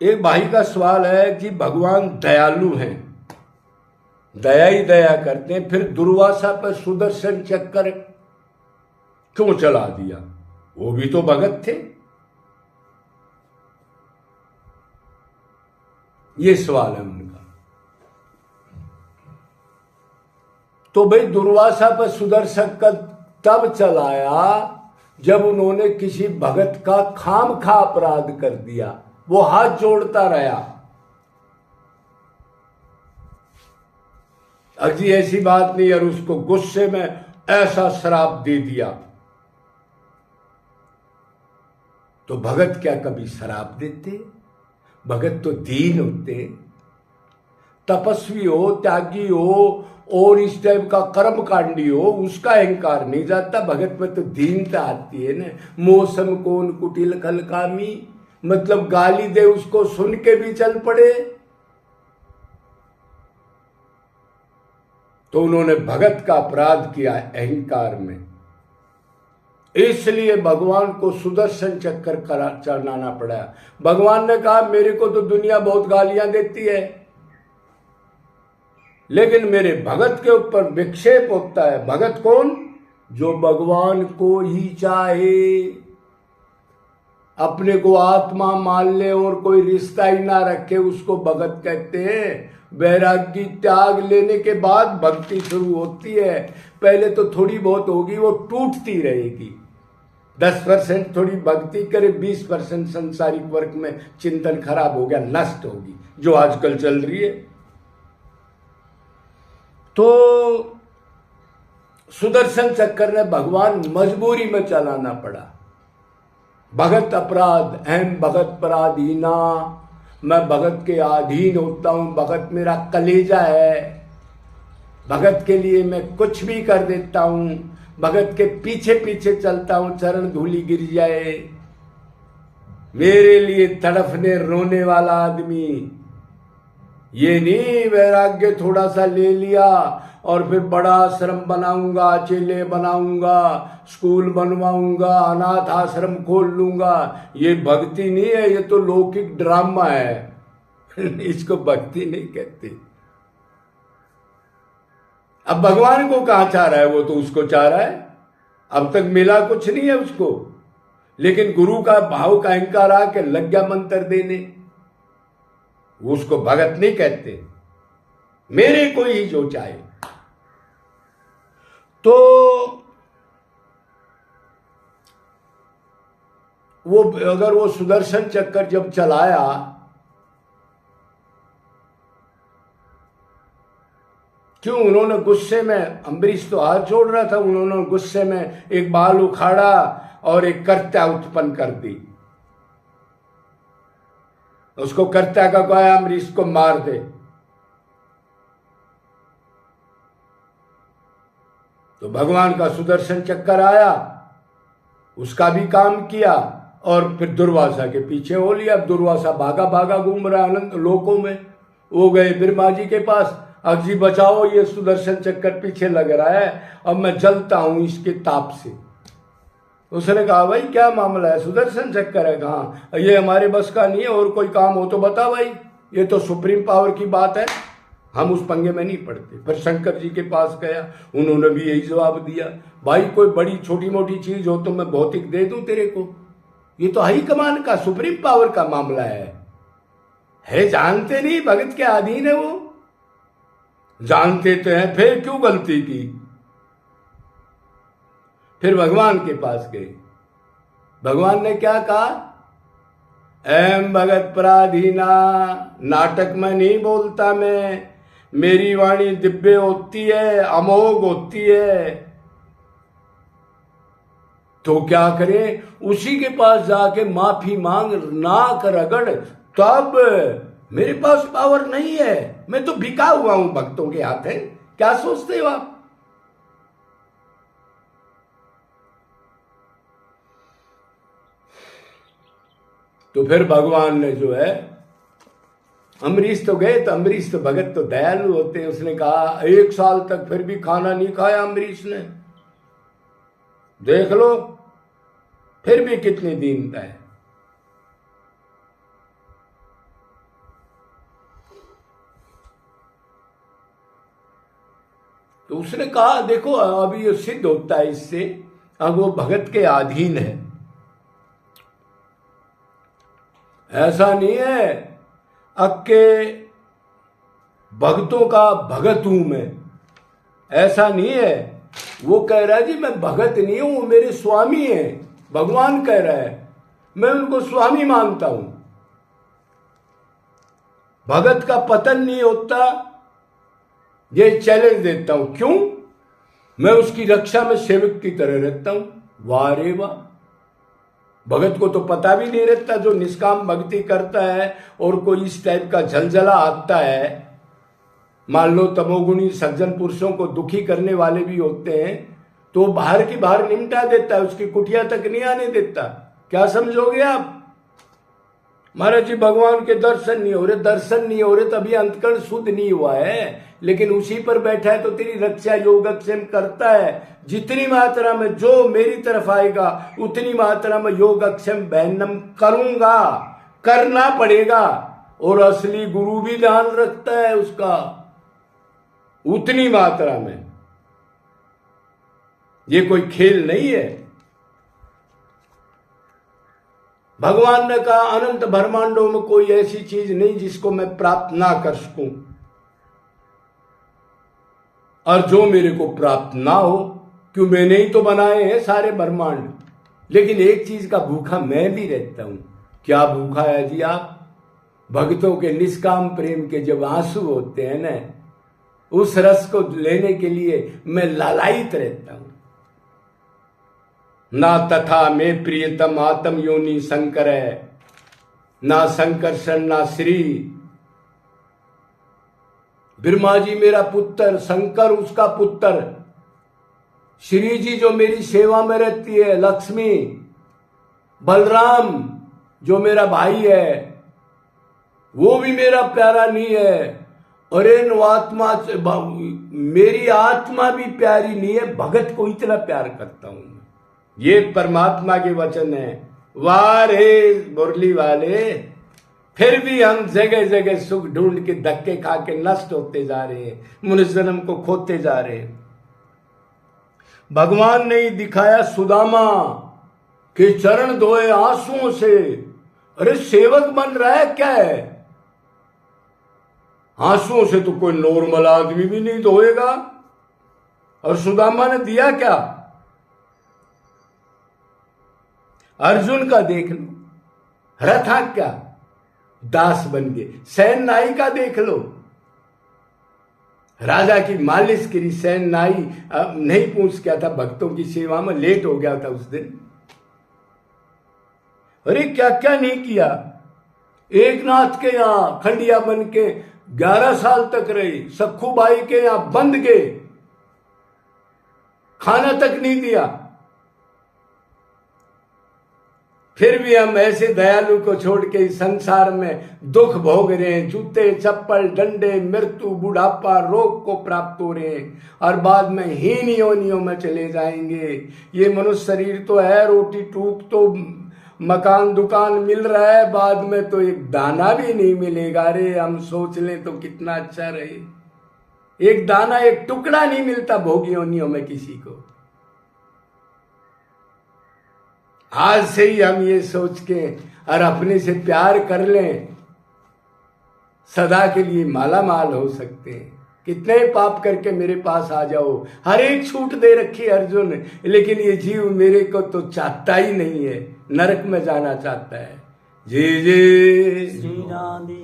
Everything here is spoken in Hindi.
एक भाई का सवाल है कि भगवान दयालु हैं, दया ही दया करते हैं, फिर दुर्वासा पर सुदर्शन चक्कर क्यों चला दिया? वो भी तो भगत थे। ये सवाल है उनका। तो भाई दुर्वासा पर सुदर्शन का तब चलाया जब उन्होंने किसी भगत का खामखा अपराध कर दिया, वो हाथ जोड़ता रहा, अजी ऐसी बात नहीं, और उसको गुस्से में ऐसा श्राप दे दिया। तो भगत क्या कभी श्राप देते? भगत तो दीन होते, तपस्वी हो, त्यागी हो, और इस टाइप का कर्म कांडी हो, उसका अहंकार नहीं जाता। भगत में तो दीनता आती है ना। मौसम कौन कुटिल खलकामी, मतलब गाली दे उसको सुन के भी चल पड़े। तो उन्होंने भगत का अपराध किया अहंकार में, इसलिए भगवान को सुदर्शन चक्कर चढ़ाना पड़ा। भगवान ने कहा मेरे को तो दुनिया बहुत गालियां देती है, लेकिन मेरे भगत के ऊपर विक्षेप होता है। भगत कौन? जो भगवान को ही चाहे, अपने को आत्मा मान ले और कोई रिश्ता ही ना रखे, उसको भगत कहते हैं। वैराग्य त्याग लेने के बाद भक्ति शुरू होती है। पहले तो थोड़ी बहुत होगी, वो टूटती रहेगी। 10% थोड़ी भक्ति करे, 20% संसारिक वर्ग में चिंतन खराब हो गया, नष्ट होगी, जो आजकल चल रही है। तो सुदर्शन चक्कर ने भगवान मजबूरी में चलाना पड़ा। भगत अपराध, अहम भगत पराधीना, मैं भगत के अधीन होता हूं, भगत मेरा कलेजा है, भगत के लिए मैं कुछ भी कर देता हूं, भगत के पीछे पीछे चलता हूं, चरण धूलि गिर जाए, मेरे लिए तड़फने रोने वाला आदमी। ये नहीं वैराग्य थोड़ा सा ले लिया और फिर बड़ा आश्रम बनाऊंगा, चेले बनाऊंगा, स्कूल बनवाऊंगा, अनाथ आश्रम खोल लूंगा। ये भक्ति नहीं है, ये तो लौकिक ड्रामा है। इसको भक्ति नहीं कहते। अब भगवान को कहां चाह रहा है? वो तो उसको चाह रहा है, अब तक मिला कुछ नहीं है उसको, लेकिन गुरु का भाव का अहंकार आके लग गया मंत्र देने। उसको भगत नहीं कहते, मेरे को ही जो चाहे। तो वो अगर वो सुदर्शन चक्कर जब चलाया, क्यों? उन्होंने गुस्से में, अम्बरीश तो हाथ जोड़ रहा था, उन्होंने गुस्से में एक बाल उखाड़ा और एक कर्त्या उत्पन्न कर दी। उसको कर्त्या का कहा अम्बरीश को मार दे। तो भगवान का सुदर्शन चक्कर आया, उसका भी काम किया, और फिर दुर्वासा के पीछे हो लिया। दुर्वासा भागा भागा घूम रहा अनंत लोकों में। वो गए ब्रह्मा जी के पास, अजी बचाओ, ये सुदर्शन चक्कर पीछे लग रहा है, अब मैं जलता हूं इसके ताप से। उसने कहा भाई क्या मामला है? सुदर्शन चक्कर है। कहाँ? ये हमारे बस का नहीं है, और कोई काम हो तो बता भाई, ये तो सुप्रीम पावर की बात है, हम उस पंगे में नहीं पड़ते। फिर शंकर जी के पास गया, उन्होंने भी यही जवाब दिया, भाई कोई बड़ी छोटी मोटी चीज हो तो मैं भौतिक दे दूं तेरे को, ये तो हाई कमान का, सुप्रीम पावर का मामला है। जानते नहीं भगत के अधीन है वो? जानते तो हैं, फिर क्यों गलती की? फिर भगवान के पास गए। भगवान ने क्या कहा? एम भगत पराधीना, नाटक में नहीं बोलता मैं, मेरी वाणी दिव्य होती है, अमोघ होती है। तो क्या करें? उसी के पास जाके माफी मांग, नाक रगड़, तब मेरे पास पावर नहीं है, मैं तो बिका हुआ हूं भक्तों के हाथ है। क्या सोचते हो आप? तो फिर भगवान ने जो है, अम्बरीश तो गए, तो अम्बरीश तो भगत तो दयालु होते हैं, उसने कहा 1 साल तक फिर भी खाना नहीं खाया अम्बरीश ने, देख लो फिर भी कितनी दीनता है। उसने कहा देखो अब ये सिद्ध होता है इससे, अब वो भगत के अधीन है। ऐसा नहीं है अक्के भक्तों का भगत हूं मैं, ऐसा नहीं है। वो कह रहा है जी मैं भगत नहीं हूं, मेरे स्वामी हैं, भगवान कह रहा है, मैं उनको स्वामी मानता हूं। भगत का पतन नहीं होता, ये चैलेंज देता हूं। क्यों? मैं उसकी रक्षा में सेवक की तरह रहता हूं। वाह रे वाह, भगत को तो पता भी नहीं रहता जो निष्काम भक्ति करता है और कोई इस टाइप का झलझला आता है। मान लो तमोगुणी सज्जन पुरुषों को दुखी करने वाले भी होते हैं, तो बाहर की बाहर निमटा देता है, उसकी कुटिया तक नहीं आने देता। क्या समझोगे आप? महाराज जी भगवान के दर्शन नहीं हो रहे, तभी अंतकरण शुद्ध नहीं हुआ है, लेकिन उसी पर बैठा है तो तेरी रक्षा योगक्षेम करता है। जितनी मात्रा में जो मेरी तरफ आएगा उतनी मात्रा में योगक्षेम बहनम करूंगा, करना पड़ेगा। और असली गुरु भी ध्यान रखता है उसका उतनी मात्रा में। ये कोई खेल नहीं है। भगवान ने कहा अनंत ब्रह्मांडों में कोई ऐसी चीज नहीं जिसको मैं प्राप्त ना कर सकूं, और जो मेरे को प्राप्त ना हो, क्यों मैंने ही तो बनाए हैं सारे ब्रह्मांड। लेकिन एक चीज का भूखा मैं भी रहता हूं। क्या भूखा है जी आप? भक्तों के निष्काम प्रेम के जब आंसू होते हैं ना, उस रस को लेने के लिए मैं लालायित रहता हूं। ना तथा में प्रियतम आत्म योनि शंकर है, ना संकर्षण ना श्री। ब्रह्मा जी मेरा पुत्र, शंकर उसका पुत्र, श्री जी जो मेरी सेवा में रहती है, लक्ष्मी, बलराम जो मेरा भाई है, वो भी मेरा प्यारा नहीं है। और इन आत्मा से मेरी आत्मा भी प्यारी नहीं है, भगत को इतना प्यार करता हूं। ये परमात्मा के वचन है। वाह रे मुरली वाले, फिर भी हम जगह जगह सुख ढूंढ के धक्के खा के नष्ट होते जा रहे हैं, मनुष्य जन्म को खोते जा रहे हैं। भगवान ने ही दिखाया सुदामा के चरण धोए आंसुओं से। अरे सेवक बन रहा है क्या है? आंसुओं से तो कोई नॉर्मल आदमी भी नहीं धोएगा। और सुदामा ने दिया क्या? अर्जुन का देख लो, रथा क्या दास बन गए। सैन नाई का देख लो, राजा की मालिश करी सैन नाई, नहीं पूछ क्या था, भक्तों की सेवा में लेट हो गया था उस दिन। अरे क्या क्या नहीं किया। एक नाथ के यहां खंडिया बन के 11 साल तक रही, सखू बाई के यहां बंद गए, खाना तक नहीं दिया। फिर भी हम ऐसे दयालु को छोड़ के इस संसार में दुख भोग रहे हैं। जूते चप्पल डंडे, मृत्यु, बुढ़ापा, रोग को प्राप्त हो रहे हैं, और बाद में हीन योनियों में चले जाएंगे। ये मनुष्य शरीर तो है, रोटी टूक तो मकान दुकान मिल रहा है, बाद में तो एक दाना भी नहीं मिलेगा। अरे हम सोच लें तो कितना अच्छा रहे। एक दाना, एक टुकड़ा नहीं मिलता भोग योनियों में किसी को। आज से ही हम ये सोच के और अपने से प्यार कर लें, सदा के लिए माला माल हो सकते हैं। कितने पाप करके मेरे पास आ जाओ, हर एक छूट दे रखी अर्जुन, लेकिन ये जीव मेरे को तो चाहता ही नहीं है, नरक में जाना चाहता है। जी जी।